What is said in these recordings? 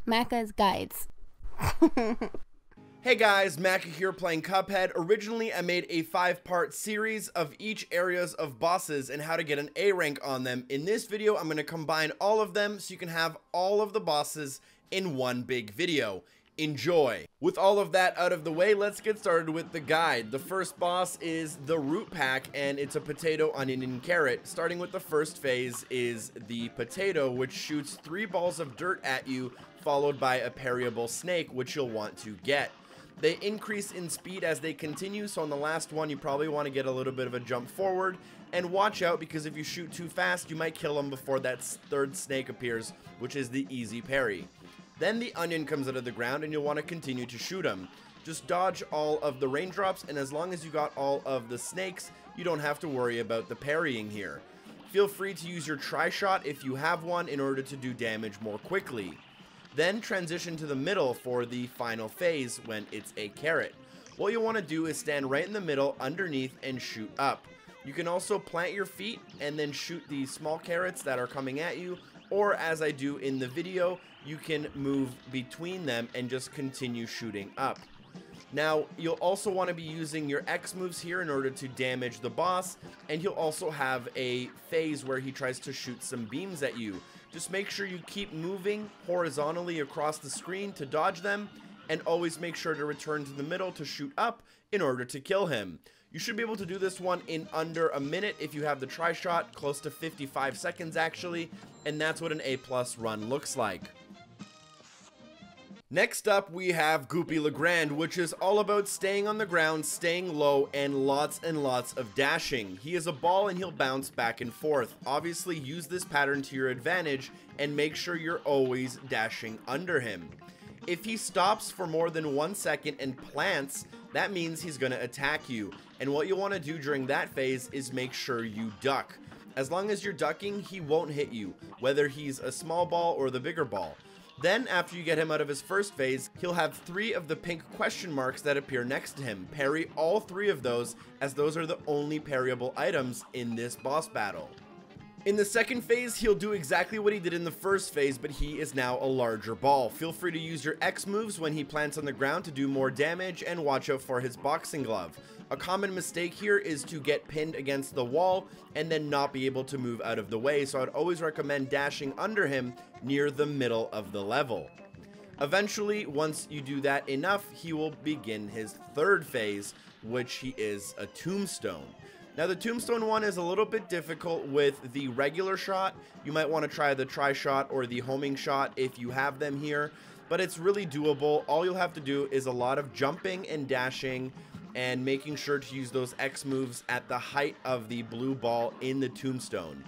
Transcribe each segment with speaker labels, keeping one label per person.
Speaker 1: Macca's Guides.
Speaker 2: Hey guys, Macca here playing Cuphead. Originally, I made a 5-part series of each areas of bosses and how to get an A rank on them. In this video, I'm going to combine all of them so you can have all of the bosses in one big video. Enjoy. With all of that out of the way, let's get started with the guide. The first boss is the root pack, and it's a potato, onion, and carrot. Starting with the first phase is the potato, which shoots 3 balls of dirt at you, followed by a parryable snake, which you'll want to get. They increase in speed as they continue, so on the last one you probably want to get a little bit of a jump forward, and watch out because if you shoot too fast you might kill them before that third snake appears, which is the easy parry. Then the onion comes out of the ground and you'll want to continue to shoot him. Just dodge all of the raindrops, and as long as you got all of the snakes, you don't have to worry about the parrying here. Feel free to use your tri-shot if you have one in order to do damage more quickly. Then transition to the middle for the final phase when it's a carrot. What you want to do is stand right in the middle underneath and shoot up. You can also plant your feet and then shoot the small carrots that are coming at you, or as I do in the video, you can move between them and just continue shooting up. Now, you'll also want to be using your X moves here in order to damage the boss, and you'll also have a phase where he tries to shoot some beams at you. Just make sure you keep moving horizontally across the screen to dodge them, and always make sure to return to the middle to shoot up in order to kill him. You should be able to do this one in under a minute if you have the tri-shot, close to 55 seconds actually, and that's what an A+ run looks like. Next up, we have Goopygilbert, which is all about staying on the ground, staying low, and lots of dashing. He is a ball and he'll bounce back and forth. Obviously, use this pattern to your advantage and make sure you're always dashing under him. If he stops for more than 1 second and plants, that means he's going to attack you. And what you want to do during that phase is make sure you duck. As long as you're ducking, he won't hit you, whether he's a small ball or the bigger ball. Then, after you get him out of his first phase, he'll have 3 of the pink question marks that appear next to him. Parry all 3 of those, as those are the only parryable items in this boss battle. In the second phase, he'll do exactly what he did in the first phase, but he is now a larger ball. Feel free to use your X moves when he plants on the ground to do more damage, and watch out for his boxing glove. A common mistake here is to get pinned against the wall and then not be able to move out of the way, so I'd always recommend dashing under him near the middle of the level. Eventually, once you do that enough, he will begin his third phase, which he is a Tombstone. Now, the Tombstone one is a little bit difficult with the regular shot. You might want to try the tri-shot or the homing shot if you have them here, but it's really doable. All you'll have to do is a lot of jumping and dashing and making sure to use those X moves at the height of the blue ball in the Tombstone.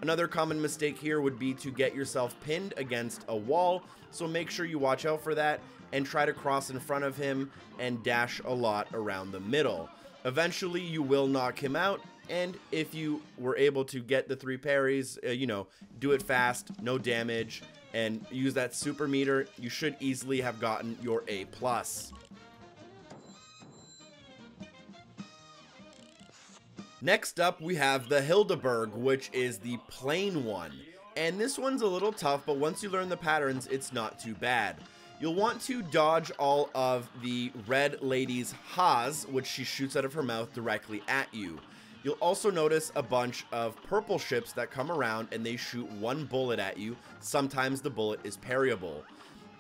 Speaker 2: Another common mistake here would be to get yourself pinned against a wall, so make sure you watch out for that and try to cross in front of him and dash a lot around the middle. Eventually you will knock him out, and if you were able to get the 3 parries, do it fast, no damage, and use that super meter, you should easily have gotten your A+. Next up, we have the Hilda Burg, which is the plain one. And this one's a little tough, but once you learn the patterns, it's not too bad. You'll want to dodge all of the red lady's ha's, which she shoots out of her mouth directly at you. You'll also notice a bunch of purple ships that come around and they shoot 1 bullet at you. Sometimes the bullet is parryable.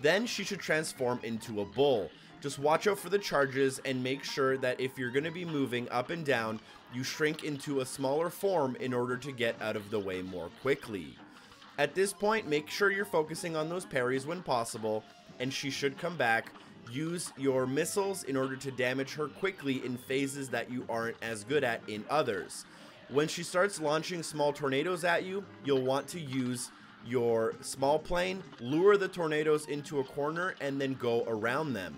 Speaker 2: Then she should transform into a bull. Just watch out for the charges and make sure that if you're going to be moving up and down, you shrink into a smaller form in order to get out of the way more quickly. At this point, make sure you're focusing on those parries when possible, and she should come back. Use your missiles in order to damage her quickly in phases that you aren't as good at in others. When she starts launching small tornadoes at you, you'll want to use your small plane, lure the tornadoes into a corner, and then go around them.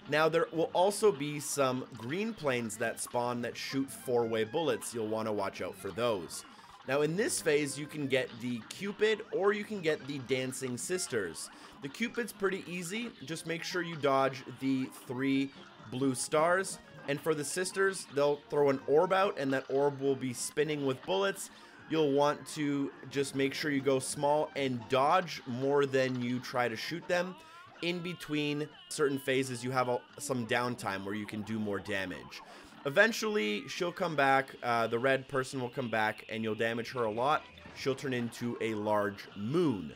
Speaker 2: Now, there will also be some green planes that spawn that shoot 4-way bullets. You'll want to watch out for those. Now, in this phase, you can get the Cupid or you can get the Dancing Sisters. The Cupid's pretty easy. Just make sure you dodge the 3 blue stars. And for the sisters, they'll throw an orb out and that orb will be spinning with bullets. you'll want to just make sure you go small and dodge more than you try to shoot them. In between certain phases, you have some downtime where you can do more damage. Eventually, she'll come back, the red person will come back, and you'll damage her a lot. She'll turn into a large moon.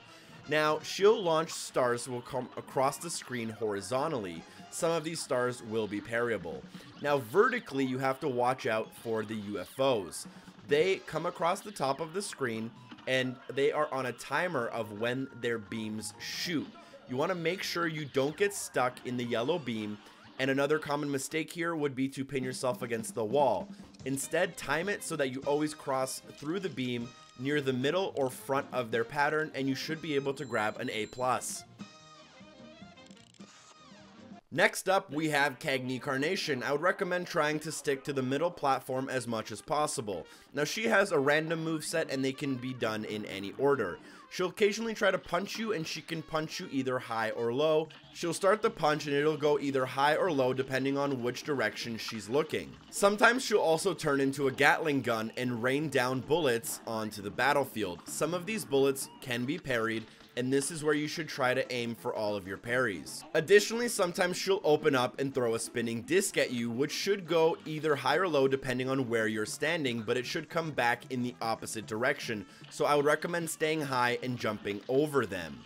Speaker 2: Now, she'll launch stars that will come across the screen horizontally. Some of these stars will be parryable. Now, vertically, you have to watch out for the UFOs. They come across the top of the screen, and they are on a timer of when their beams shoot. You want to make sure you don't get stuck in the yellow beam, and another common mistake here would be to pin yourself against the wall. Instead, time it so that you always cross through the beam near the middle or front of their pattern, and you should be able to grab an A+. Next up, we have Cagney Carnation. I would recommend trying to stick to the middle platform as much as possible. Now, she has a random moveset, and they can be done in any order. She'll occasionally try to punch you, and she can punch you either high or low. She'll start the punch, and it'll go either high or low depending on which direction she's looking. Sometimes she'll also turn into a Gatling gun and rain down bullets onto the battlefield. Some of these bullets can be parried, and this is where you should try to aim for all of your parries. Additionally, sometimes she'll open up and throw a spinning disc at you, which should go either high or low depending on where you're standing, but it should come back in the opposite direction, so I would recommend staying high and jumping over them.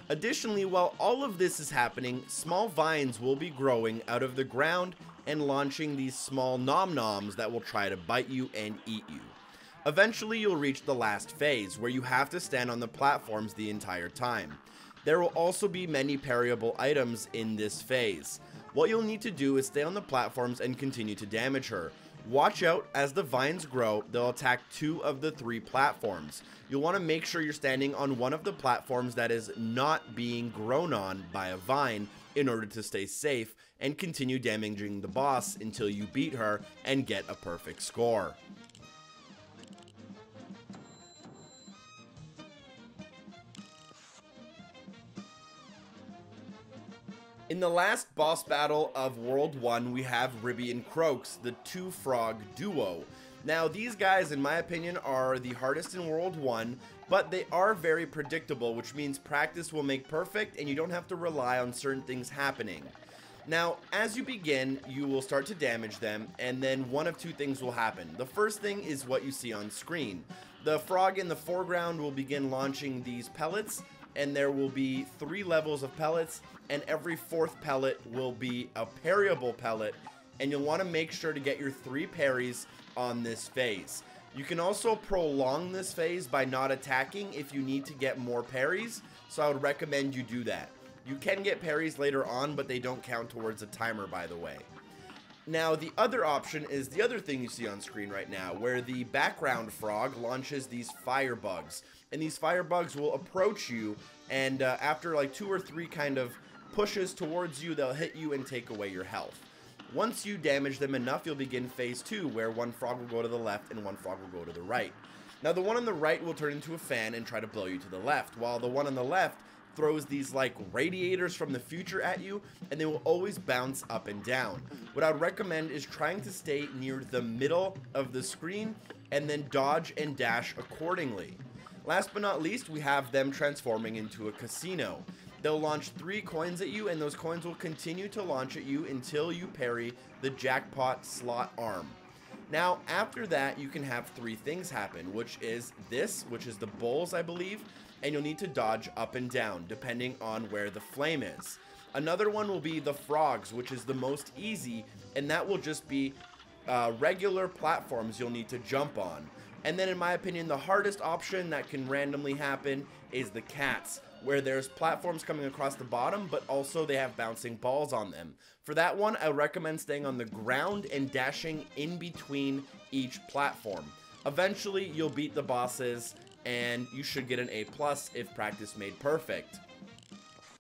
Speaker 2: Additionally, while all of this is happening, small vines will be growing out of the ground and launching these small nom-noms that will try to bite you and eat you. Eventually, you'll reach the last phase, where you have to stand on the platforms the entire time. There will also be many parryable items in this phase. What you'll need to do is stay on the platforms and continue to damage her. Watch out, as the vines grow, they'll attack 2 of the 3 platforms. You'll want to make sure you're standing on one of the platforms that is not being grown on by a vine in order to stay safe and continue damaging the boss until you beat her and get a perfect score. In the last boss battle of World 1, we have Ribby and Croaks, the 2-frog duo. Now, these guys, in my opinion, are the hardest in World 1, but they are very predictable, which means practice will make perfect, and you don't have to rely on certain things happening. Now, as you begin, you will start to damage them, and then one of 2 things will happen. The first thing is what you see on screen. The frog in the foreground will begin launching these pellets, and there will be 3 levels of pellets, and every 4th pellet will be a parryable pellet, and you'll want to make sure to get your 3 parries on this phase. You can also prolong this phase by not attacking if you need to get more parries, so I would recommend you do that. You can get parries later on, but they don't count towards a timer, by the way. Now, the other option is the other thing you see on screen right now, where the background frog launches these firebugs, and these firebugs will approach you, and after like 2 or 3 kind of pushes towards you, they'll hit you and take away your health. Once you damage them enough, you'll begin phase 2, where one frog will go to the left and one frog will go to the right. Now, the one on the right will turn into a fan and try to blow you to the left, while the one on the left throws these like radiators from the future at you, and they will always bounce up and down. What I would recommend is trying to stay near the middle of the screen and then dodge and dash accordingly. Last but not least, we have them transforming into a casino. They'll launch 3 coins at you, and those coins will continue to launch at you until you parry the jackpot slot arm. Now, after that, you can have 3 things happen, which is this, which is the bowls, I believe, and you'll need to dodge up and down, depending on where the flame is. Another one will be the frogs, which is the most easy, and that will just be regular platforms you'll need to jump on. And then, in my opinion, the hardest option that can randomly happen is the cats, where there's platforms coming across the bottom, but also they have bouncing balls on them. For that one, I recommend staying on the ground and dashing in between each platform. Eventually, you'll beat the bosses, and you should get an A+ if practice made perfect.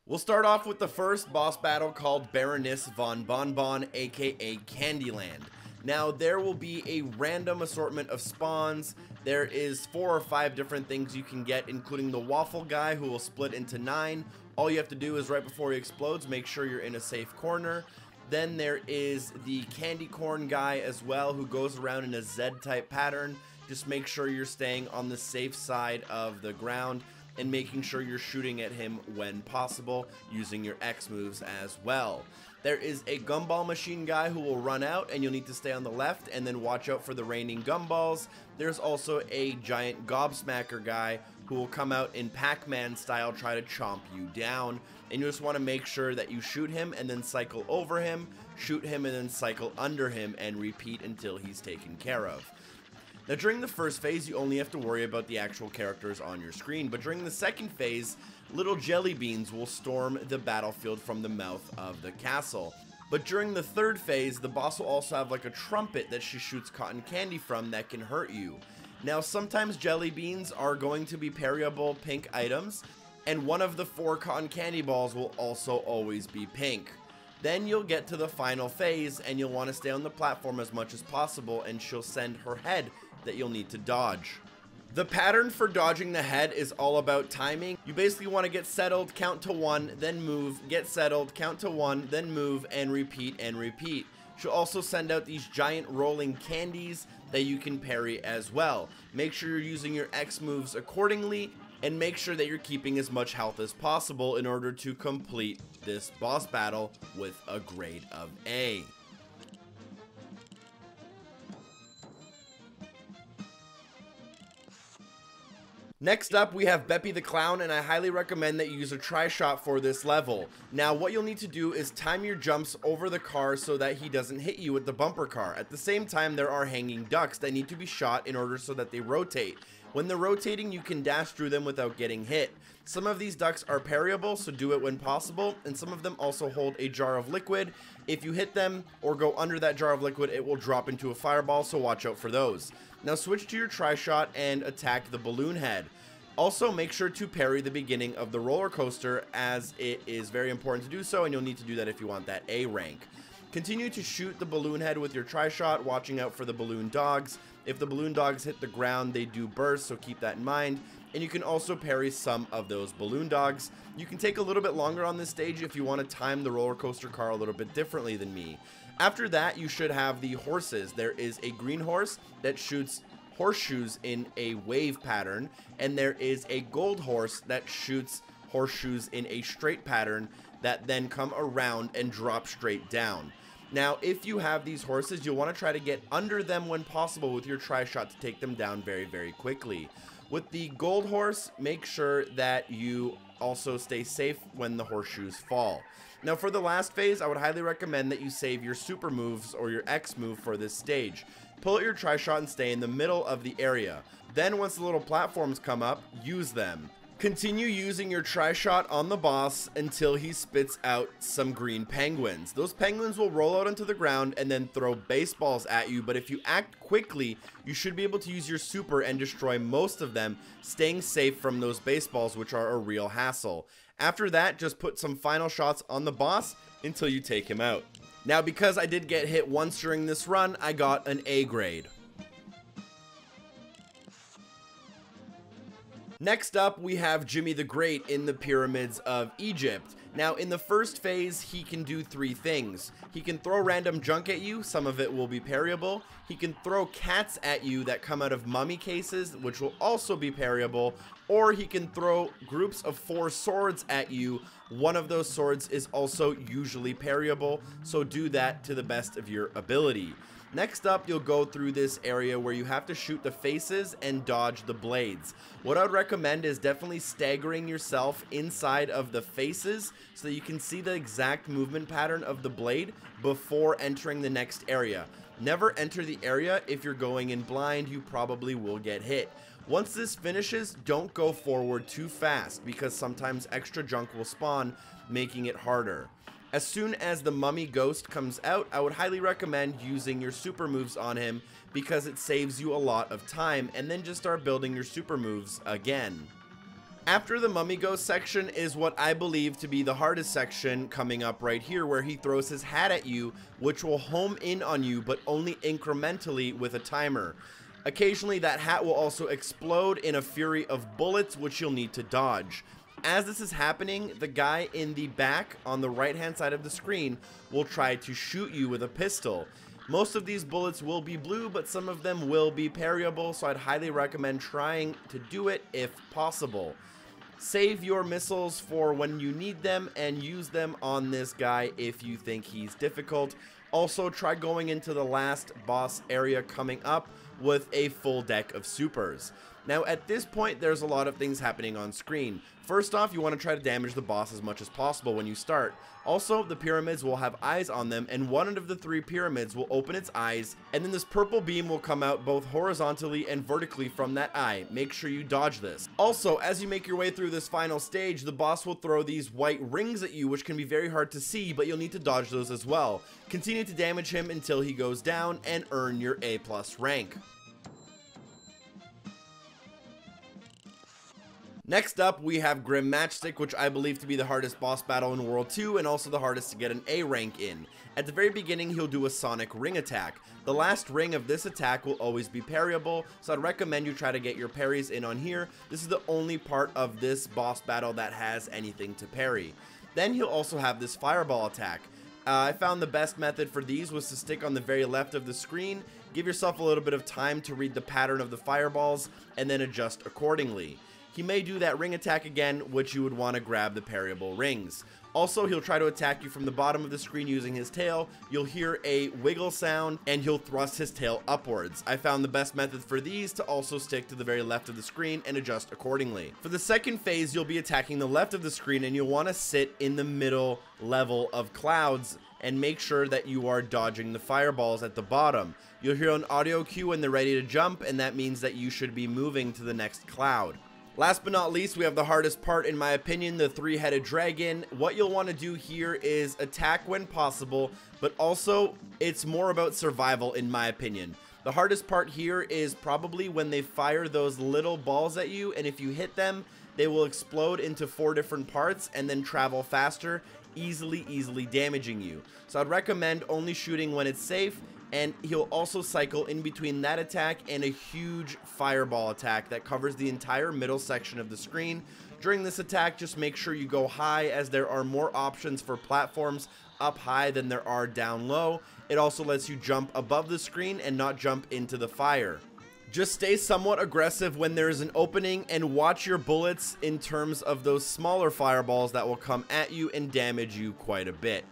Speaker 2: We'll start off with the first boss battle called Baroness Von Bonbon, aka Candyland. Now, there will be a random assortment of spawns. There is 4 or 5 different things you can get, including the waffle guy, who will split into 9. All you have to do is right before he explodes, make sure you're in a safe corner. Then there is the candy corn guy as well, who goes around in a Z-type pattern. Just make sure you're staying on the safe side of the ground and making sure you're shooting at him when possible, using your X moves as well. There is a gumball machine guy who will run out, and you'll need to stay on the left and then watch out for the raining gumballs. There's also a giant gobsmacker guy who will come out in Pac-Man style, try to chomp you down, and you just want to make sure that you shoot him and then cycle over him, shoot him and then cycle under him, and repeat until he's taken care of. Now during the first phase, you only have to worry about the actual characters on your screen, but during the second phase, little jelly beans will storm the battlefield from the mouth of the castle. But during the third phase, the boss will also have like a trumpet that she shoots cotton candy from that can hurt you. Now sometimes jelly beans are going to be parryable pink items, and one of the 4 cotton candy balls will also always be pink. Then you'll get to the final phase and you'll want to stay on the platform as much as possible, and she'll send her head that you'll need to dodge. The pattern for dodging the head is all about timing. You basically want to get settled, count to 1, then move, get settled, count to 1, then move, and repeat and repeat. She'll also send out these giant rolling candies that you can parry as well. Make sure you're using your X moves accordingly, and make sure that you're keeping as much health as possible in order to complete this boss battle with a grade of A. Next up, we have Beppy the Clown, and I highly recommend that you use a tri-shot for this level. Now, what you'll need to do is time your jumps over the car so that he doesn't hit you with the bumper car. At the same time, there are hanging ducks that need to be shot in order so that they rotate. When they're rotating, you can dash through them without getting hit. Some of these ducks are parryable, so do it when possible, and some of them also hold a jar of liquid. If you hit them or go under that jar of liquid, it will drop into a fireball, so watch out for those. Now switch to your tri-shot and attack the balloon head. Also, make sure to parry the beginning of the roller coaster, as it is very important to do so, and you'll need to do that if you want that A rank. Continue to shoot the balloon head with your tri-shot, watching out for the balloon dogs. If the balloon dogs hit the ground, they do burst, so keep that in mind. And you can also parry some of those balloon dogs. You can take a little bit longer on this stage if you want to time the roller coaster car a little bit differently than me. After that, you should have the horses. There is a green horse that shoots horseshoes in a wave pattern, and there is a gold horse that shoots horseshoes in a straight pattern that then come around and drop straight down. Now, if you have these horses, you'll want to try to get under them when possible with your tri-shot to take them down very, very quickly. With the gold horse, make sure that you also stay safe when the horseshoes fall. Now, for the last phase, I would highly recommend that you save your super moves or your X move for this stage. Pull out your tri-shot and stay in the middle of the area. Then, once the little platforms come up, use them. Continue using your tri-shot on the boss until he spits out some green penguins. Those penguins will roll out onto the ground and then throw baseballs at you, but if you act quickly, you should be able to use your super and destroy most of them, staying safe from those baseballs, which are a real hassle. After that, just put some final shots on the boss until you take him out. Now, because I did get hit once during this run, I got an A grade. Next up, we have Jimmy the Great in the Pyramids of Egypt. Now, in the first phase, he can do 3 things. He can throw random junk at you, some of it will be parryable. He can throw cats at you that come out of mummy cases, which will also be parryable. Or he can throw groups of 4 swords at you. One of those swords is also usually parryable, so do that to the best of your ability. Next up, you'll go through this area where you have to shoot the faces and dodge the blades. What I would recommend is definitely staggering yourself inside of the faces so that you can see the exact movement pattern of the blade before entering the next area. Never enter the area. If you're going in blind, you probably will get hit. Once this finishes, don't go forward too fast because sometimes extra junk will spawn, making it harder. As soon as the mummy ghost comes out, I would highly recommend using your super moves on him because it saves you a lot of time, and then just start building your super moves again. After the mummy ghost section is what I believe to be the hardest section coming up right here, where he throws his hat at you, which will home in on you, but only incrementally with a timer. Occasionally that hat will also explode in a fury of bullets, which you'll need to dodge. As this is happening, the guy in the back on the right hand side of the screen will try to shoot you with a pistol. Most of these bullets will be blue, but some of them will be parryable, so I'd highly recommend trying to do it if possible. Save your missiles for when you need them and use them on this guy if you think he's difficult. Also, try going into the last boss area coming up with a full deck of supers. Now, at this point, there's a lot of things happening on screen. First off, you want to try to damage the boss as much as possible when you start. Also, the pyramids will have eyes on them, and one out of the 3 pyramids will open its eyes, and then this purple beam will come out both horizontally and vertically from that eye. Make sure you dodge this. Also, as you make your way through this final stage, the boss will throw these white rings at you, which can be very hard to see, but you'll need to dodge those as well. Continue to damage him until he goes down and earn your A+ rank. Next up, we have Grimm Matchstick, which I believe to be the hardest boss battle in World 2 and also the hardest to get an A rank in. At the very beginning, he'll do a sonic ring attack. The last ring of this attack will always be parryable, so I'd recommend you try to get your parries in on here. This is the only part of this boss battle that has anything to parry. Then he'll also have this fireball attack. I found the best method for these was to stick on the very left of the screen, give yourself a little bit of time to read the pattern of the fireballs, and then adjust accordingly. He may do that ring attack again, which you would want to grab the parryable rings. Also, he'll try to attack you from the bottom of the screen using his tail. You'll hear a wiggle sound, and he'll thrust his tail upwards. I found the best method for these to also stick to the very left of the screen and adjust accordingly. For the second phase, you'll be attacking the left of the screen, and you'll want to sit in the middle level of clouds and make sure that you are dodging the fireballs at the bottom. You'll hear an audio cue when they're ready to jump, and that means that you should be moving to the next cloud. Last but not least, we have the hardest part in my opinion, the 3-headed dragon. What you'll want to do here is attack when possible, but also it's more about survival in my opinion. The hardest part here is probably when they fire those little balls at you, and if you hit them, they will explode into 4 different parts and then travel faster, easily damaging you. So I'd recommend only shooting when it's safe, and he'll also cycle in between that attack and a huge fireball attack that covers the entire middle section of the screen. During this attack, just make sure you go high, as there are more options for platforms up high than there are down low. It also lets you jump above the screen and not jump into the fire. Just stay somewhat aggressive when there is an opening, and watch your bullets in terms of those smaller fireballs that will come at you and damage you quite a bit.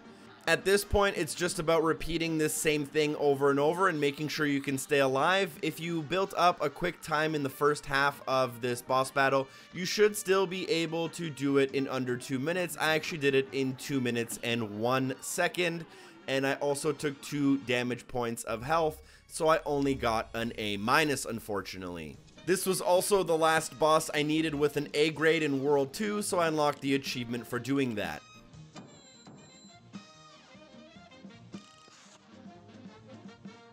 Speaker 2: At this point, it's just about repeating this same thing over and over and making sure you can stay alive. If you built up a quick time in the first half of this boss battle, you should still be able to do it in under 2 minutes. I actually did it in 2 minutes and 1 second, and I also took 2 damage points of health, so I only got an A-, unfortunately. This was also the last boss I needed with an A grade in World 2, so I unlocked the achievement for doing that.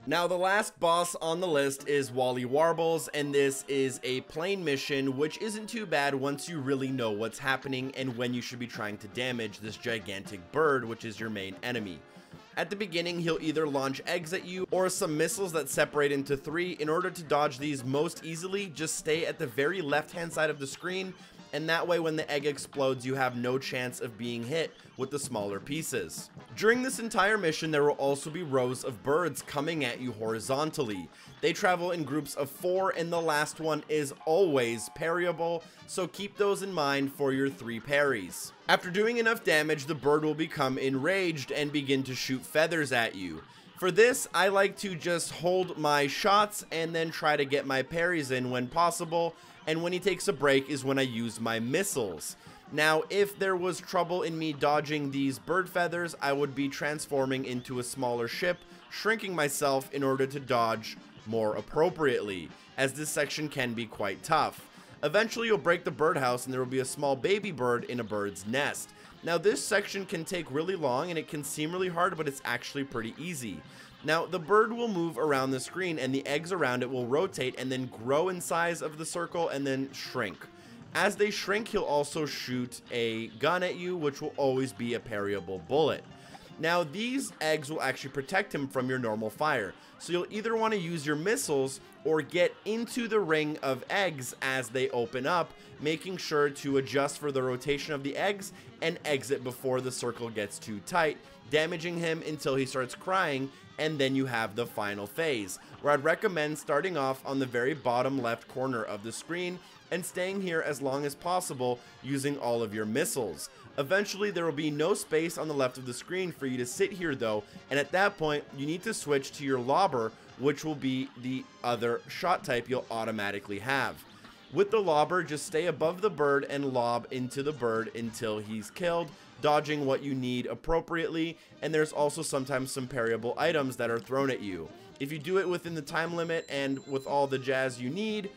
Speaker 2: Now, the last boss on the list is Warbles, and this is a plain mission, which isn't too bad once you really know what's happening and when you should be trying to damage this gigantic bird, which is your main enemy. At the beginning, he'll either launch eggs at you or some missiles that separate into 3. In order to dodge these most easily, just stay at the very left-hand side of the screen, and that way when the egg explodes, you have no chance of being hit with the smaller pieces. During this entire mission, there will also be rows of birds coming at you horizontally. They travel in groups of 4, and the last one is always parryable, so keep those in mind for your 3 parries. After doing enough damage, the bird will become enraged and begin to shoot feathers at you. For this, I like to just hold my shots and then try to get my parries in when possible, and when he takes a break is when I use my missiles. Now, if there was trouble in me dodging these bird feathers, I would be transforming into a smaller ship, shrinking myself in order to dodge more appropriately, as this section can be quite tough. Eventually, you'll break the birdhouse and there will be a small baby bird in a bird's nest. Now, this section can take really long and it can seem really hard, but it's actually pretty easy. Now, the bird will move around the screen and the eggs around it will rotate and then grow in size of the circle and then shrink. As they shrink, he'll also shoot a gun at you, which will always be a parryable bullet. Now these eggs will actually protect him from your normal fire, so you'll either want to use your missiles or get into the ring of eggs as they open up, making sure to adjust for the rotation of the eggs and exit before the circle gets too tight, damaging him until he starts crying, and then you have the final phase, where I'd recommend starting off on the very bottom left corner of the screen and staying here as long as possible using all of your missiles. Eventually there will be no space on the left of the screen for you to sit here though, and at that point you need to switch to your lobber, which will be the other shot type you'll automatically have. With the lobber, just stay above the bird and lob into the bird until he's killed, dodging what you need appropriately, and there's also sometimes some parryable items that are thrown at you. If you do it within the time limit and with all the jazz you need,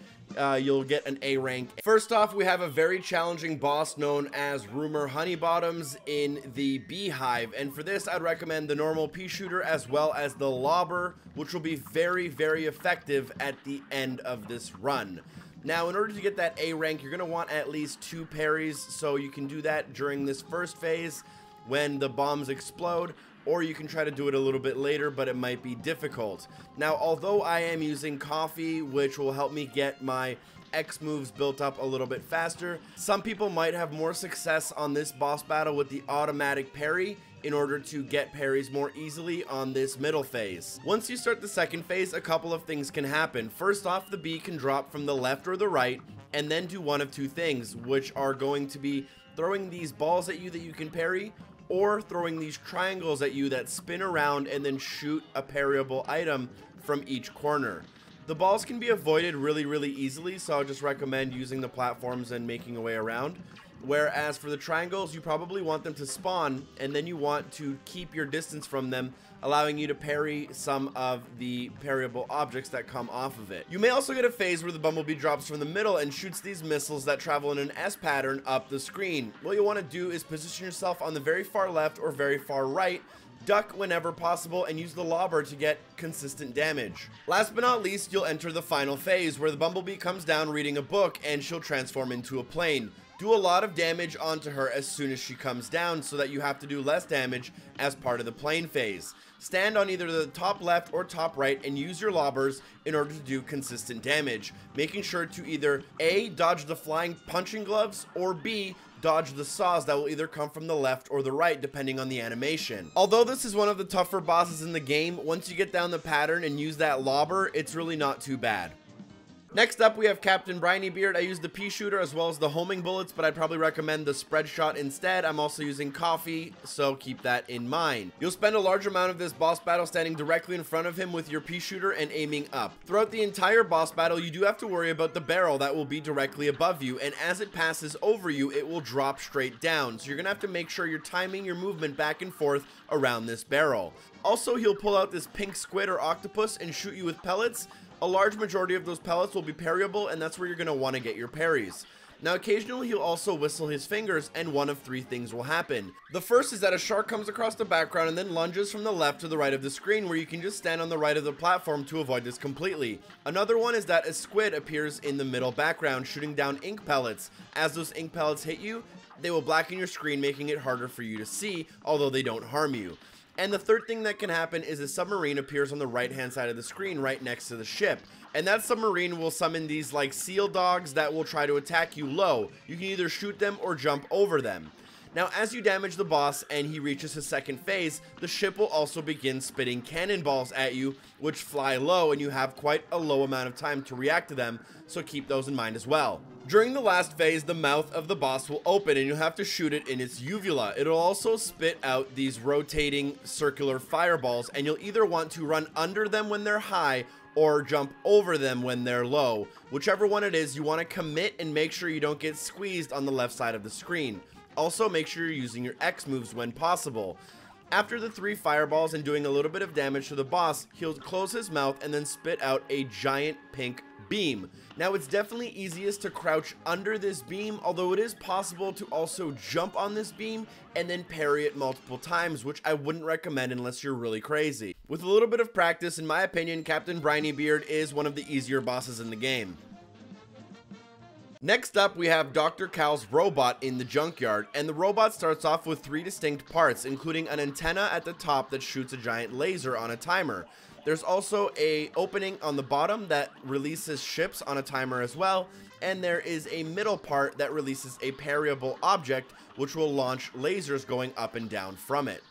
Speaker 2: you'll get an A rank. First off, we have a very challenging boss known as Rumor Honeybottoms in the Beehive, and for this I'd recommend the normal pea shooter as well as the lobber, which will be very, very effective at the end of this run. Now, in order to get that A rank, you're going to want at least 2 parries, so you can do that during this first phase when the bombs explode, or you can try to do it a little bit later, but it might be difficult. Now, although I am using coffee, which will help me get my X moves built up a little bit faster, some people might have more success on this boss battle with the automatic parry in order to get parries more easily on this middle phase. Once you start the second phase, a couple of things can happen. First off, the bee can drop from the left or the right, and then do one of 2 things, which are going to be throwing these balls at you that you can parry, or throwing these triangles at you that spin around and then shoot a parryable item from each corner. The balls can be avoided really, really easily, so I'll just recommend using the platforms and making a way around. Whereas for the triangles, you probably want them to spawn, and then you want to keep your distance from them, allowing you to parry some of the parryable objects that come off of it. You may also get a phase where the bumblebee drops from the middle and shoots these missiles that travel in an S pattern up the screen. What you want to do is position yourself on the very far left or very far right, duck whenever possible, and use the lobber to get consistent damage. Last but not least, you'll enter the final phase, where the bumblebee comes down reading a book and she'll transform into a plane. Do a lot of damage onto her as soon as she comes down so that you have to do less damage as part of the plane phase. Stand on either the top left or top right and use your lobbers in order to do consistent damage, making sure to either A, dodge the flying punching gloves, or B, dodge the saws that will either come from the left or the right depending on the animation. Although this is one of the tougher bosses in the game, once you get down the pattern and use that lobber, it's really not too bad. Next up, we have Captain Briny Beard. I use the pea shooter as well as the homing bullets, but I'd probably recommend the spread shot instead. I'm also using coffee, so keep that in mind. You'll spend a large amount of this boss battle standing directly in front of him with your pea shooter and aiming up. Throughout the entire boss battle, you do have to worry about the barrel that will be directly above you, and as it passes over you, it will drop straight down. So you're gonna have to make sure you're timing your movement back and forth around this barrel. Also, he'll pull out this pink squid or octopus and shoot you with pellets. A large majority of those pellets will be parryable, and that's where you're going to want to get your parries. Now, occasionally he'll also whistle his fingers, and one of 3 things will happen. The first is that a shark comes across the background and then lunges from the left to the right of the screen, where you can just stand on the right of the platform to avoid this completely. Another one is that a squid appears in the middle background, shooting down ink pellets. As those ink pellets hit you, they will blacken your screen, making it harder for you to see, although they don't harm you. And the third thing that can happen is a submarine appears on the right hand side of the screen right next to the ship. And that submarine will summon these like seal dogs that will try to attack you low. You can either shoot them or jump over them. Now, as you damage the boss and he reaches his second phase, the ship will also begin spitting cannonballs at you, which fly low, and you have quite a low amount of time to react to them, so keep those in mind as well. During the last phase, the mouth of the boss will open and you'll have to shoot it in its uvula. It'll also spit out these rotating circular fireballs, and you'll either want to run under them when they're high or jump over them when they're low. Whichever one it is, you want to commit and make sure you don't get squeezed on the left side of the screen. Also, make sure you're using your X moves when possible. After the 3 fireballs and doing a little bit of damage to the boss, he'll close his mouth and then spit out a giant pink beam. Now, it's definitely easiest to crouch under this beam, although it is possible to also jump on this beam and then parry it multiple times, which I wouldn't recommend unless you're really crazy. With a little bit of practice, in my opinion, Captain Briny Beard is one of the easier bosses in the game. Next up, we have Dr. Cal's robot in the Junkyard, and the robot starts off with 3 distinct parts, including an antenna at the top that shoots a giant laser on a timer. There's also an opening on the bottom that releases ships on a timer as well, and there is a middle part that releases a parryable object, which will launch lasers going up and down from it.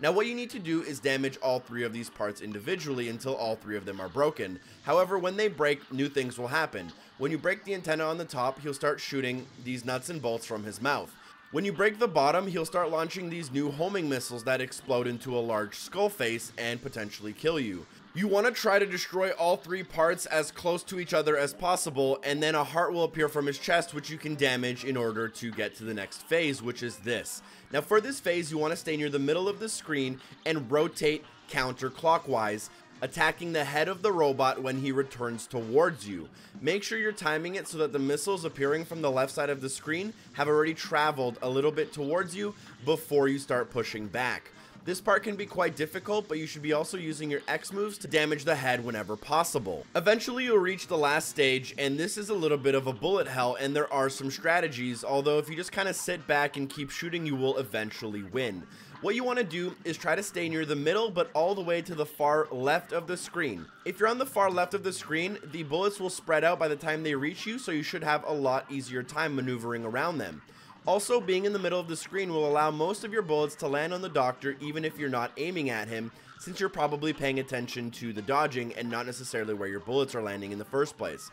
Speaker 2: Now what you need to do is damage all 3 of these parts individually until all 3 of them are broken. However, when they break, new things will happen. When you break the antenna on the top, he'll start shooting these nuts and bolts from his mouth. When you break the bottom, he'll start launching these new homing missiles that explode into a large skull face and potentially kill you. You want to try to destroy all 3 parts as close to each other as possible, and then a heart will appear from his chest, which you can damage in order to get to the next phase, which is this. Now for this phase, you want to stay near the middle of the screen and rotate counterclockwise, attacking the head of the robot when he returns towards you. Make sure you're timing it so that the missiles appearing from the left side of the screen have already traveled a little bit towards you before you start pushing back. This part can be quite difficult, but you should be also using your X moves to damage the head whenever possible. Eventually you'll reach the last stage, and this is a little bit of a bullet hell, and there are some strategies, although if you just kind of sit back and keep shooting, you will eventually win. What you want to do is try to stay near the middle, but all the way to the far left of the screen. If you're on the far left of the screen, the bullets will spread out by the time they reach you, so you should have a lot easier time maneuvering around them. Also, being in the middle of the screen will allow most of your bullets to land on the doctor even if you're not aiming at him, since you're probably paying attention to the dodging and not necessarily where your bullets are landing in the first place.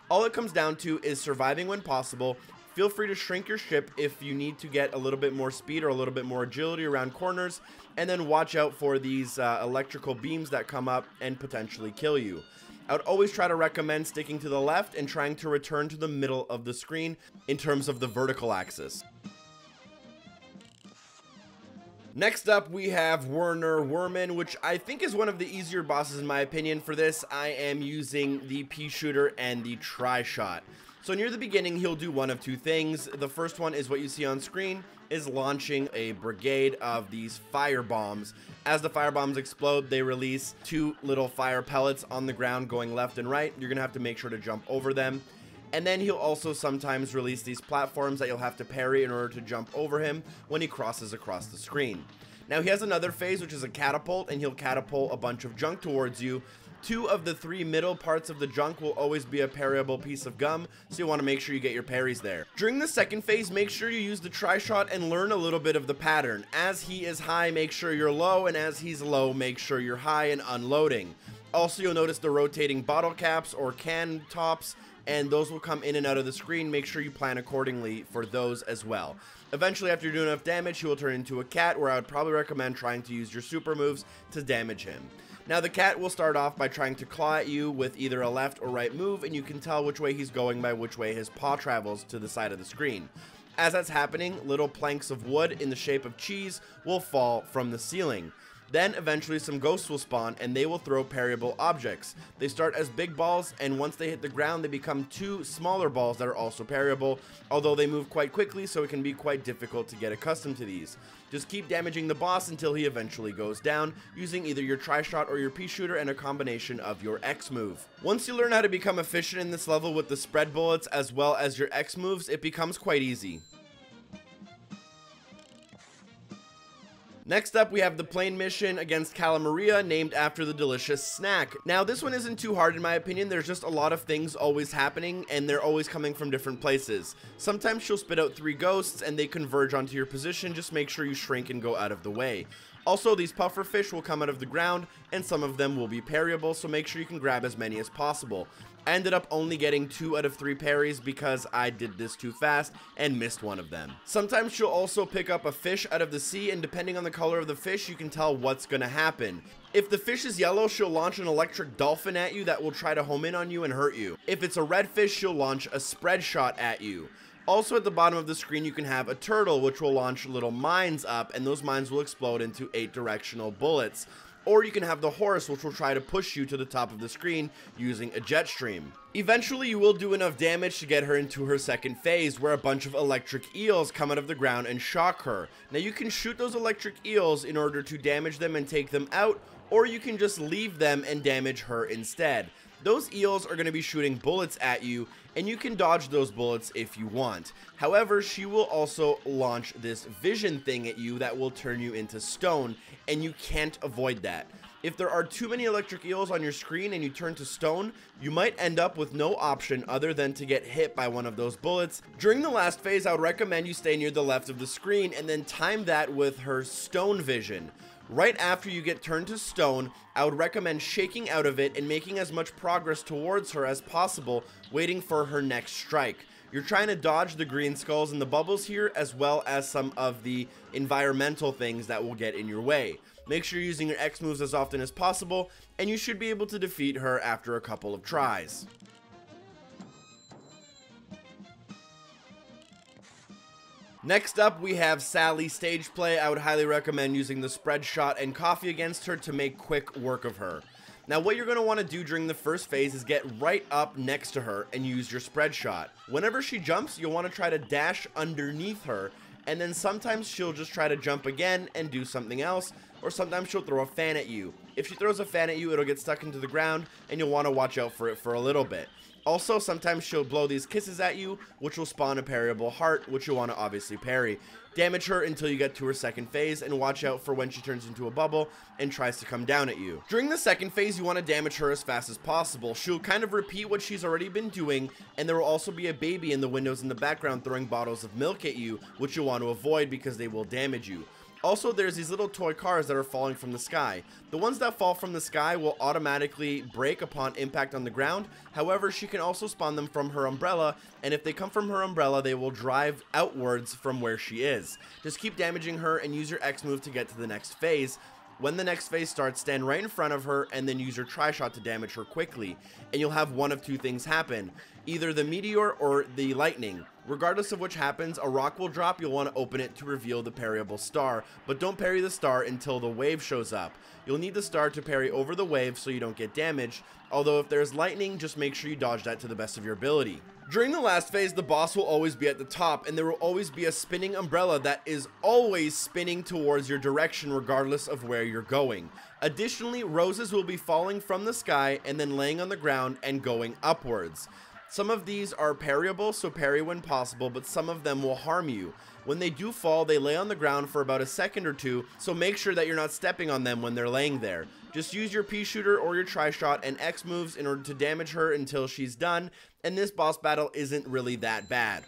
Speaker 2: All it comes down to is surviving when possible. Feel free to shrink your ship if you need to get a little bit more speed or a little bit more agility around corners, and then watch out for these electrical beams that come up and potentially kill you. I would always try to recommend sticking to the left and trying to return to the middle of the screen in terms of the vertical axis. Next up, we have Werner Worman, which I think is one of the easier bosses in my opinion. For this, I am using the pea shooter and the tri-shot. So near the beginning, he'll do one of 2 things. The first one is what you see on screen, is launching a brigade of these fire bombs. As the fire bombs explode, they release 2 little fire pellets on the ground going left and right. You're gonna have to make sure to jump over them. And then he'll also sometimes release these platforms that you'll have to parry in order to jump over him when he crosses across the screen. Now he has another phase, which is a catapult, and he'll catapult a bunch of junk towards you. 2 of the 3 middle parts of the junk will always be a parryable piece of gum, so you want to make sure you get your parries there. During the second phase, make sure you use the tri-shot and learn a little bit of the pattern. As he is high, make sure you're low, and as he's low, make sure you're high and unloading. Also, you'll notice the rotating bottle caps or can tops, and those will come in and out of the screen. Make sure you plan accordingly for those as well. Eventually, after you do enough damage, he will turn into a cat, where I would probably recommend trying to use your super moves to damage him. Now the cat will start off by trying to claw at you with either a left or right move, and you can tell which way he's going by which way his paw travels to the side of the screen. As that's happening, little planks of wood in the shape of cheese will fall from the ceiling. Then eventually some ghosts will spawn, and they will throw parryable objects. They start as big balls, and once they hit the ground, they become 2 smaller balls that are also parryable, although they move quite quickly, so it can be quite difficult to get accustomed to these. Just keep damaging the boss until he eventually goes down, using either your tri-shot or your pea shooter and a combination of your X move. Once you learn how to become efficient in this level with the spread bullets as well as your X moves, it becomes quite easy. Next up, we have the plane mission against Calamaria, named after the delicious snack. Now, this one isn't too hard in my opinion. There's just a lot of things always happening, and they're always coming from different places. Sometimes she'll spit out 3 ghosts, and they converge onto your position. Just make sure you shrink and go out of the way. Also, these puffer fish will come out of the ground, and some of them will be parryable, so make sure you can grab as many as possible. I ended up only getting 2 out of 3 parries because I did this too fast and missed one of them. Sometimes she'll also pick up a fish out of the sea, and depending on the color of the fish, you can tell what's gonna happen. If the fish is yellow, she'll launch an electric dolphin at you that will try to home in on you and hurt you. If it's a red fish, she'll launch a spread shot at you. Also at the bottom of the screen, you can have a turtle, which will launch little mines up, and those mines will explode into 8 directional bullets. Or you can have the horse, which will try to push you to the top of the screen using a jet stream. Eventually, you will do enough damage to get her into her second phase, where a bunch of electric eels come out of the ground and shock her. Now, you can shoot those electric eels in order to damage them and take them out, or you can just leave them and damage her instead. Those eels are going to be shooting bullets at you, and you can dodge those bullets if you want. However, she will also launch this vision thing at you that will turn you into stone, and you can't avoid that. If there are too many electric eels on your screen and you turn to stone, you might end up with no option other than to get hit by one of those bullets. During the last phase, I would recommend you stay near the left of the screen and then time that with her stone vision. Right after you get turned to stone, I would recommend shaking out of it and making as much progress towards her as possible, waiting for her next strike. You're trying to dodge the green skulls and the bubbles here, as well as some of the environmental things that will get in your way. Make sure you're using your X moves as often as possible, and you should be able to defeat her after a couple of tries. Next up, we have Sally stage play. I would highly recommend using the spread shot and coffee against her to make quick work of her. Now, what you're going to want to do during the first phase is get right up next to her and use your spread shot. Whenever she jumps, you'll want to try to dash underneath her, and then sometimes she'll just try to jump again and do something else, or sometimes she'll throw a fan at you. If she throws a fan at you, it'll get stuck into the ground, and you'll want to watch out for it for a little bit. Also, sometimes she'll blow these kisses at you, which will spawn a parryable heart, which you'll want to obviously parry. Damage her until you get to her second phase, and watch out for when she turns into a bubble and tries to come down at you. During the second phase, you want to damage her as fast as possible. She'll kind of repeat what she's already been doing, and there will also be a baby in the windows in the background throwing bottles of milk at you, which you'll want to avoid because they will damage you. Also, there's these little toy cars that are falling from the sky. The ones that fall from the sky will automatically break upon impact on the ground. However, she can also spawn them from her umbrella, and if they come from her umbrella, they will drive outwards from where she is. Just keep damaging her and use your X move to get to the next phase. When the next phase starts, stand right in front of her and then use your tri-shot to damage her quickly. And you'll have one of two things happen. Either the meteor or the lightning. Regardless of which happens, a rock will drop. You'll want to open it to reveal the parryable star, but don't parry the star until the wave shows up. You'll need the star to parry over the wave so you don't get damaged, although if there's lightning, just make sure you dodge that to the best of your ability. During the last phase, the boss will always be at the top, and there will always be a spinning umbrella that is always spinning towards your direction regardless of where you're going. Additionally, roses will be falling from the sky and then laying on the ground and going upwards. Some of these are parryable, so parry when possible, but some of them will harm you. When they do fall, they lay on the ground for about a second or two, so make sure that you're not stepping on them when they're laying there. Just use your pea shooter or your tri-shot and X moves in order to damage her until she's done, and this boss battle isn't really that bad.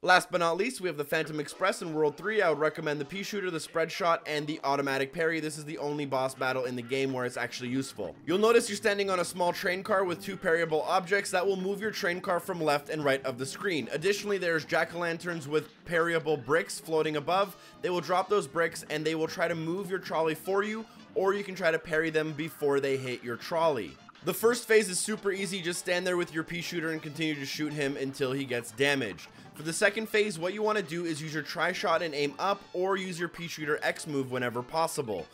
Speaker 2: Last but not least, we have the Phantom Express in World 3. I would recommend the pea shooter, the spread shot, and the automatic parry. This is the only boss battle in the game where it's actually useful. You'll notice you're standing on a small train car with two parryable objects that will move your train car from left and right of the screen. Additionally, there's jack-o'-lanterns with parryable bricks floating above. They will drop those bricks and they will try to move your trolley for you, or you can try to parry them before they hit your trolley. The first phase is super easy. Just stand there with your pea shooter and continue to shoot him until he gets damaged. For the second phase, what you want to do is use your tri-shot and aim up, or use your pea shooter X move whenever possible.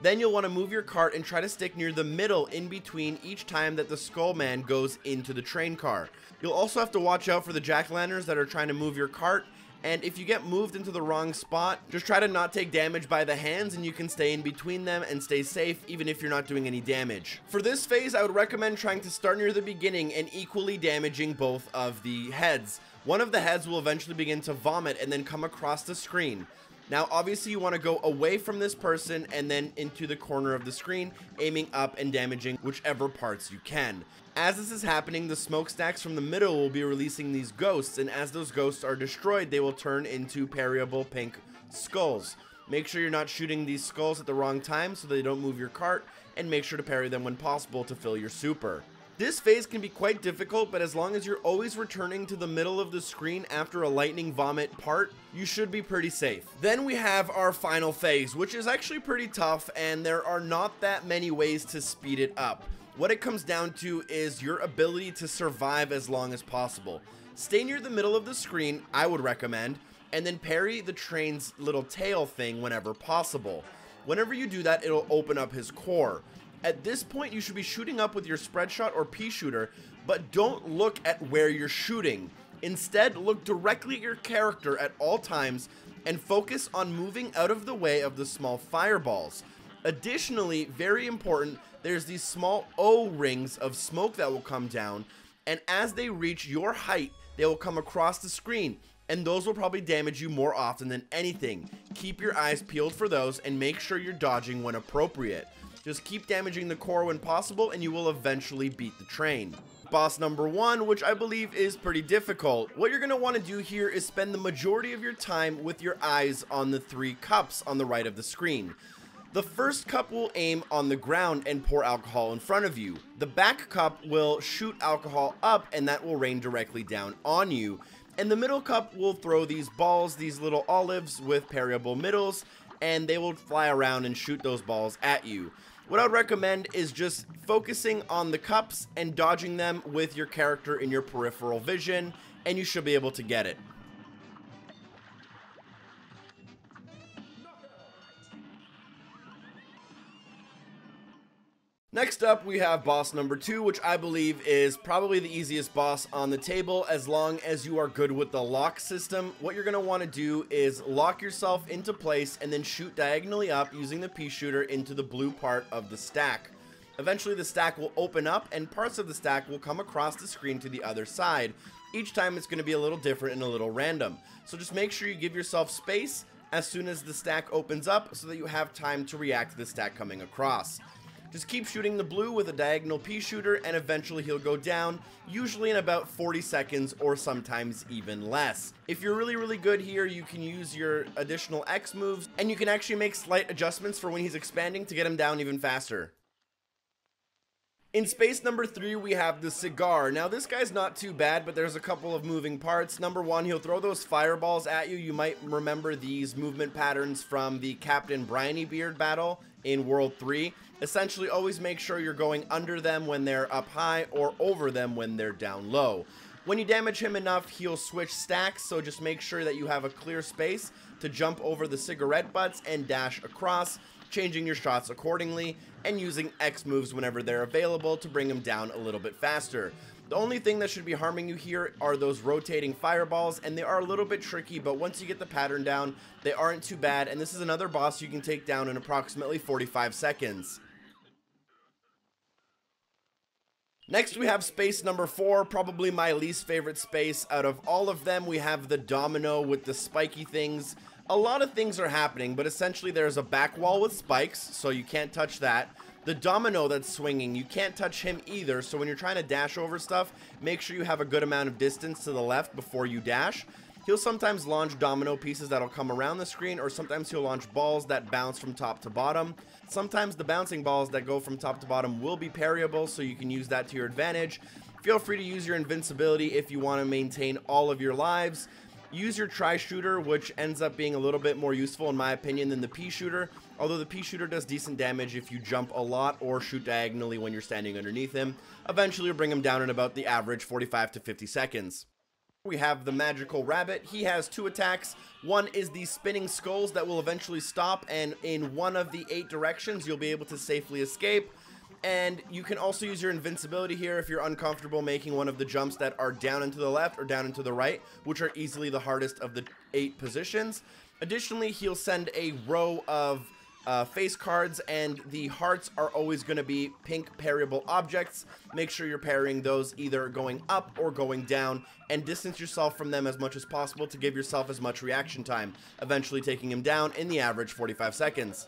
Speaker 2: Then you'll want to move your cart and try to stick near the middle in between each time that the skull man goes into the train car. You'll also have to watch out for the jack-o'-lanterns that are trying to move your cart, and if you get moved into the wrong spot, just try to not take damage by the hands and you can stay in between them and stay safe even if you're not doing any damage. For this phase, I would recommend trying to start near the beginning and equally damaging both of the heads. One of the heads will eventually begin to vomit and then come across the screen. Now, obviously, you want to go away from this person and then into the corner of the screen, aiming up and damaging whichever parts you can. As this is happening, the smokestacks from the middle will be releasing these ghosts, and as those ghosts are destroyed, they will turn into parryable pink skulls. Make sure you're not shooting these skulls at the wrong time so they don't move your cart, and make sure to parry them when possible to fill your super. This phase can be quite difficult, but as long as you're always returning to the middle of the screen after a lightning vomit part, you should be pretty safe. Then we have our final phase, which is actually pretty tough, and there are not that many ways to speed it up. What it comes down to is your ability to survive as long as possible. Stay near the middle of the screen, I would recommend, and then parry the train's little tail thing whenever possible. Whenever you do that, it'll open up his core. At this point, you should be shooting up with your spread shot or pea shooter, but don't look at where you're shooting. Instead, look directly at your character at all times and focus on moving out of the way of the small fireballs. Additionally, very important, there's these small O-rings of smoke that will come down, and as they reach your height, they will come across the screen, and those will probably damage you more often than anything. Keep your eyes peeled for those and make sure you're dodging when appropriate. Just keep damaging the core when possible and you will eventually beat the train. Boss number 1, which I believe is pretty difficult. What you're going to want to do here is spend the majority of your time with your eyes on the 3 cups on the right of the screen. The first cup will aim on the ground and pour alcohol in front of you. The back cup will shoot alcohol up and that will rain directly down on you. And the middle cup will throw these balls, these little olives with parryable middles, and they will fly around and shoot those balls at you. What I would recommend is just focusing on the cups and dodging them with your character in your peripheral vision, and you should be able to get it. Next up, we have boss number 2, which I believe is probably the easiest boss on the table as long as you are good with the lock system. What you're going to want to do is lock yourself into place and then shoot diagonally up using the pea shooter into the blue part of the stack. Eventually the stack will open up and parts of the stack will come across the screen to the other side. Each time it's going to be a little different and a little random. So just make sure you give yourself space as soon as the stack opens up so that you have time to react to the stack coming across. Just keep shooting the blue with a diagonal pea shooter and eventually he'll go down, usually in about 40 seconds or sometimes even less. If you're really good here, you can use your additional X moves and you can actually make slight adjustments for when he's expanding to get him down even faster. In space number 3, we have the cigar. Now this guy's not too bad, but there's a couple of moving parts. Number 1, he'll throw those fireballs at you. You might remember these movement patterns from the Captain Briny beard battle in World 3. Essentially, always make sure you're going under them when they're up high or over them when they're down low. When you damage him enough, he'll switch stacks, so just make sure that you have a clear space to jump over the cigarette butts and dash across, changing your shots accordingly, and using X moves whenever they're available to bring him down a little bit faster. The only thing that should be harming you here are those rotating fireballs, and they are a little bit tricky, but once you get the pattern down, they aren't too bad, and this is another boss you can take down in approximately 45 seconds. Next, we have space number 4, probably my least favorite space. Out of all of them, we have the domino with the spiky things. A lot of things are happening, but essentially there's a back wall with spikes, so you can't touch that. The domino that's swinging, you can't touch him either, so when you're trying to dash over stuff, make sure you have a good amount of distance to the left before you dash. He'll sometimes launch domino pieces that'll come around the screen, or sometimes he'll launch balls that bounce from top to bottom. Sometimes the bouncing balls that go from top to bottom will be parryable, so you can use that to your advantage. Feel free to use your invincibility if you want to maintain all of your lives. Use your tri-shooter, which ends up being a little bit more useful in my opinion than the pea shooter, although the pea shooter does decent damage if you jump a lot or shoot diagonally when you're standing underneath him. Eventually you'll bring him down in about the average 45 to 50 seconds. We have the magical rabbit. He has 2 attacks. One is the spinning skulls that will eventually stop, and in one of the 8 directions you'll be able to safely escape. And you can also use your invincibility here if you're uncomfortable making one of the jumps that are down and to the left or down and to the right, which are easily the hardest of the 8 positions. Additionally, he'll send a row of face cards, and the hearts are always going to be pink parryable objects. Make sure you're parrying those either going up or going down, and distance yourself from them as much as possible to give yourself as much reaction time, eventually taking him down in the average 45 seconds.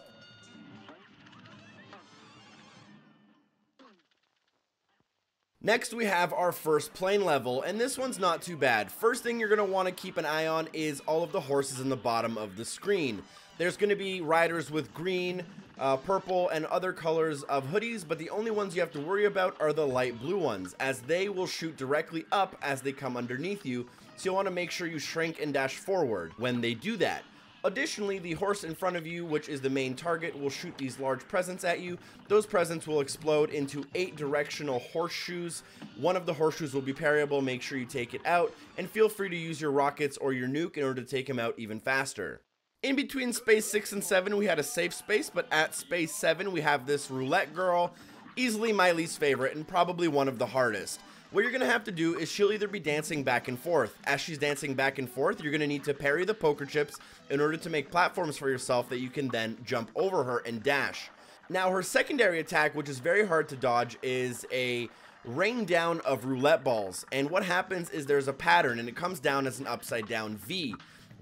Speaker 2: Next, we have our first plane level, and this one's not too bad. First thing you're going to want to keep an eye on is all of the horses in the bottom of the screen. There's going to be riders with green, purple, and other colors of hoodies, but the only ones you have to worry about are the light blue ones, as they will shoot directly up as they come underneath you, so you'll want to make sure you shrink and dash forward when they do that. Additionally, the horse in front of you, which is the main target, will shoot these large presents at you. Those presents will explode into 8 directional horseshoes. One of the horseshoes will be parryable, make sure you take it out, and feel free to use your rockets or your nuke in order to take him out even faster. In between space 6 and 7, we had a safe space, but at space 7, we have this roulette girl, easily my least favorite and probably one of the hardest. What you're going to have to do is she'll either be dancing back and forth. As she's dancing back and forth, you're going to need to parry the poker chips in order to make platforms for yourself that you can then jump over her and dash. Now her secondary attack, which is very hard to dodge, is a rain down of roulette balls, and what happens is there's a pattern and it comes down as an upside down V.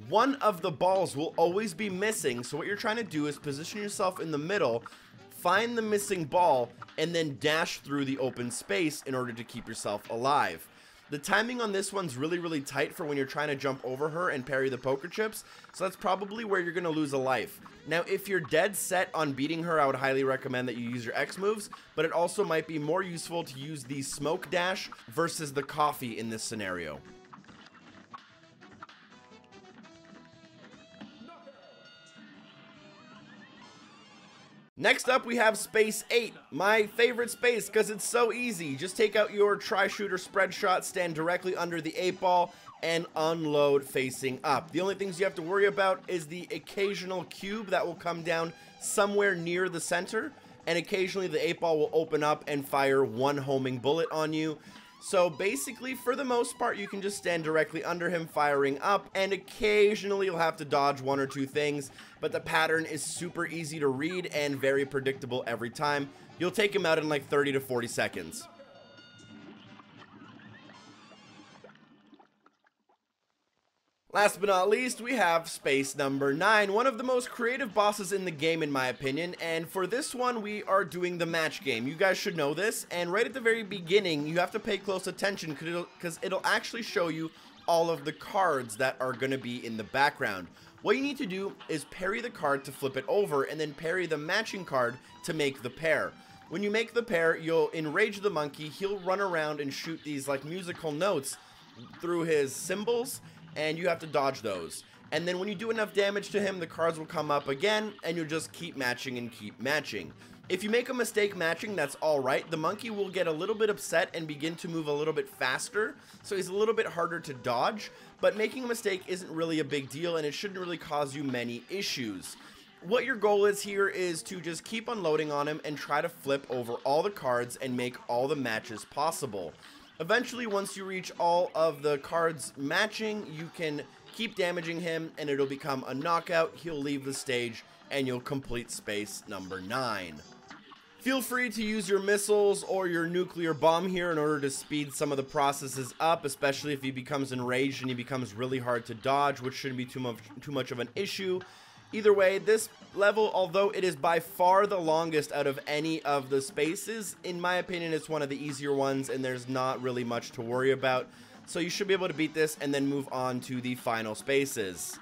Speaker 2: One of the balls will always be missing, so what you're trying to do is position yourself in the middle, find the missing ball, and then dash through the open space in order to keep yourself alive. The timing on this one's really tight for when you're trying to jump over her and parry the poker chips, so that's probably where you're going to lose a life. Now, if you're dead set on beating her, I would highly recommend that you use your X moves, but it also might be more useful to use the smoke dash versus the coffee in this scenario. Next up, we have Space 8, my favorite space because it's so easy. Just take out your tri-shooter spread shot, stand directly under the 8-ball, and unload facing up. The only things you have to worry about is the occasional cube that will come down somewhere near the center, and occasionally the 8-ball will open up and fire one homing bullet on you. So basically, for the most part, you can just stand directly under him firing up, and occasionally you'll have to dodge one or two things, but the pattern is super easy to read and very predictable every time. You'll take him out in like 30 to 40 seconds. Last but not least, we have space number 9, one of the most creative bosses in the game in my opinion, and for this one we are doing the match game. You guys should know this, and right at the very beginning you have to pay close attention because it'll actually show you all of the cards that are going to be in the background. What you need to do is parry the card to flip it over, and then parry the matching card to make the pair. When you make the pair, you'll enrage the monkey. He'll run around and shoot these like musical notes through his symbols, and you have to dodge those. And then when you do enough damage to him, the cards will come up again, and you'll just keep matching and keep matching. If you make a mistake matching, that's alright. The monkey will get a little bit upset and begin to move a little bit faster, so he's a little bit harder to dodge, but making a mistake isn't really a big deal, and it shouldn't really cause you many issues. What your goal is here is to just keep unloading on him and try to flip over all the cards and make all the matches possible. Eventually, once you reach all of the cards matching, you can keep damaging him and it'll become a knockout. He'll leave the stage and you'll complete space number 9. Feel free to use your missiles or your nuclear bomb here in order to speed some of the processes up, especially if he becomes enraged and he becomes really hard to dodge, which shouldn't be too much of an issue. Either way, this level, although it is by far the longest out of any of the spaces, in my opinion, it's one of the easier ones, and there's not really much to worry about. So you should be able to beat this and then move on to the final spaces.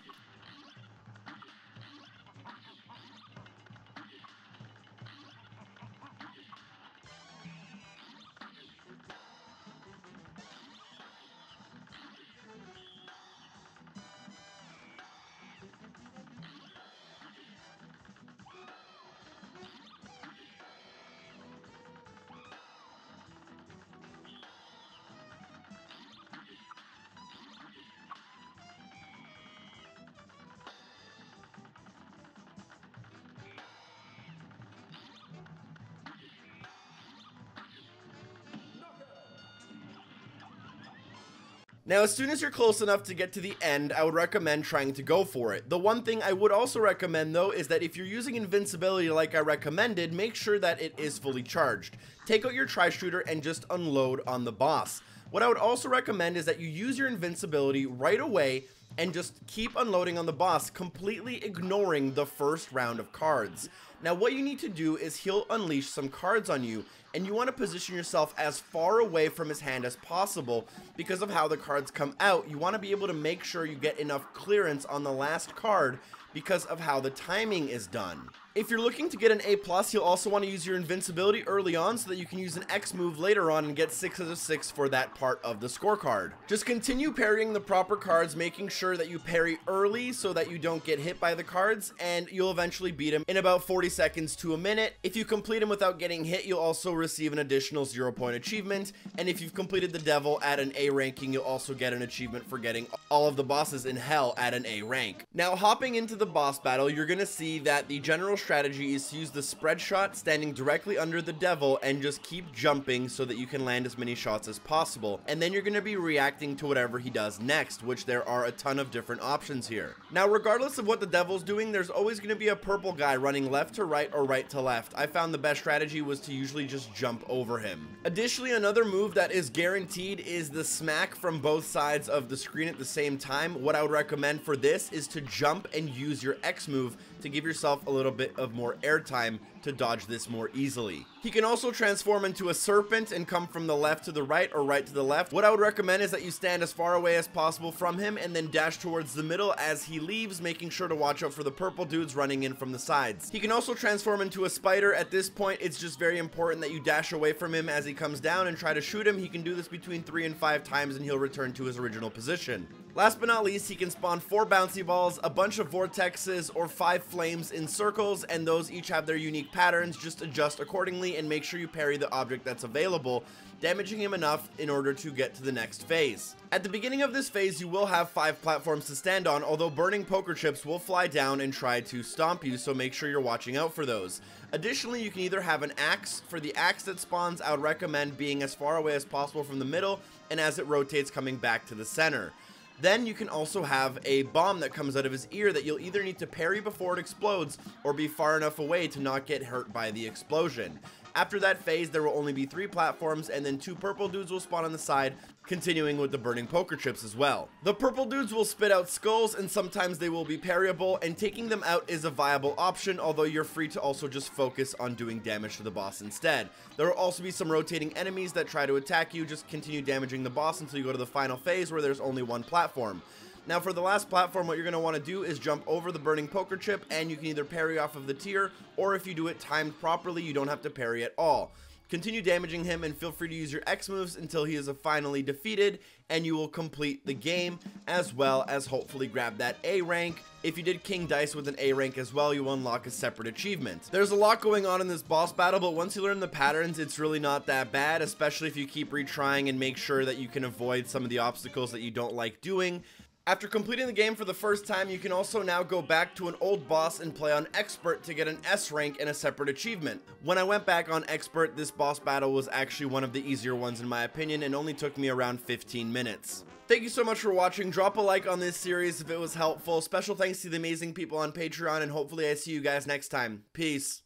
Speaker 2: Now, as soon as you're close enough to get to the end, I would recommend trying to go for it. The one thing I would also recommend, though, is that if you're using Invincibility like I recommended, make sure that it is fully charged. Take out your tri-shooter and just unload on the boss. What I would also recommend is that you use your Invincibility right away and just keep unloading on the boss, completely ignoring the first round of cards. Now, what you need to do is he'll unleash some cards on you, and you want to position yourself as far away from his hand as possible because of how the cards come out. You want to be able to make sure you get enough clearance on the last card because of how the timing is done. If you're looking to get an A+, you'll also want to use your Invincibility early on so that you can use an X move later on and get 6 out of 6 for that part of the scorecard. Just continue parrying the proper cards, making sure that you parry early so that you don't get hit by the cards, and you'll eventually beat him in about 40 seconds to a minute. If you complete him without getting hit, you'll also receive an additional 0-point achievement, and if you've completed the devil at an A ranking, you'll also get an achievement for getting all of the bosses in hell at an A rank. Now, hopping into the boss battle, you're gonna see that the general strategy is to use the spread shot standing directly under the devil and just keep jumping so that you can land as many shots as possible, and then you're going to be reacting to whatever he does next, which there are a ton of different options here. Now, regardless of what the devil's doing, there's always going to be a purple guy running left to to right or right to left. I found the best strategy was to usually just jump over him. Additionally, another move that is guaranteed is the smack from both sides of the screen at the same time. What I would recommend for this is to jump and use your X move to give yourself a little bit of more airtime to dodge this more easily. He can also transform into a serpent and come from the left to the right or right to the left. What I would recommend is that you stand as far away as possible from him and then dash towards the middle as he leaves, making sure to watch out for the purple dudes running in from the sides. He can also transform into a spider. At this point, it's just very important that you dash away from him as he comes down and try to shoot him. He can do this between 3 and 5 times and he'll return to his original position. Last but not least, he can spawn 4 bouncy balls, a bunch of vortexes, or 5 flames in circles, and those each have their unique patterns. Just adjust accordingly and make sure you parry the object that's available, damaging him enough in order to get to the next phase. At the beginning of this phase, you will have 5 platforms to stand on, although burning poker chips will fly down and try to stomp you, so make sure you're watching out for those. Additionally, you can either have an axe. For the axe that spawns, I would recommend being as far away as possible from the middle, and as it rotates, coming back to the center. Then you can also have a bomb that comes out of his ear that you'll either need to parry before it explodes or be far enough away to not get hurt by the explosion. After that phase, there will only be 3 platforms, and then 2 purple dudes will spawn on the side, continuing with the burning poker chips as well. The purple dudes will spit out skulls, and sometimes they will be parryable, and taking them out is a viable option, although you're free to also just focus on doing damage to the boss instead. There will also be some rotating enemies that try to attack you. Just continue damaging the boss until you go to the final phase where there's only 1 platform. Now for the last platform, what you're going to want to do is jump over the burning poker chip, and you can either parry off of the tier, or if you do it timed properly, you don't have to parry at all. Continue damaging him and feel free to use your X moves until he is finally defeated, and you will complete the game, as well as hopefully grab that A rank. If you did King Dice with an A rank as well, you will unlock a separate achievement. There's a lot going on in this boss battle, but once you learn the patterns, it's really not that bad, especially if you keep retrying and make sure that you can avoid some of the obstacles that you don't like doing. After completing the game for the first time, you can also now go back to an old boss and play on Expert to get an S rank and a separate achievement. When I went back on Expert, this boss battle was actually one of the easier ones in my opinion and only took me around 15 minutes. Thank you so much for watching. Drop a like on this series if it was helpful. Special thanks to the amazing people on Patreon, and hopefully I see you guys next time. Peace.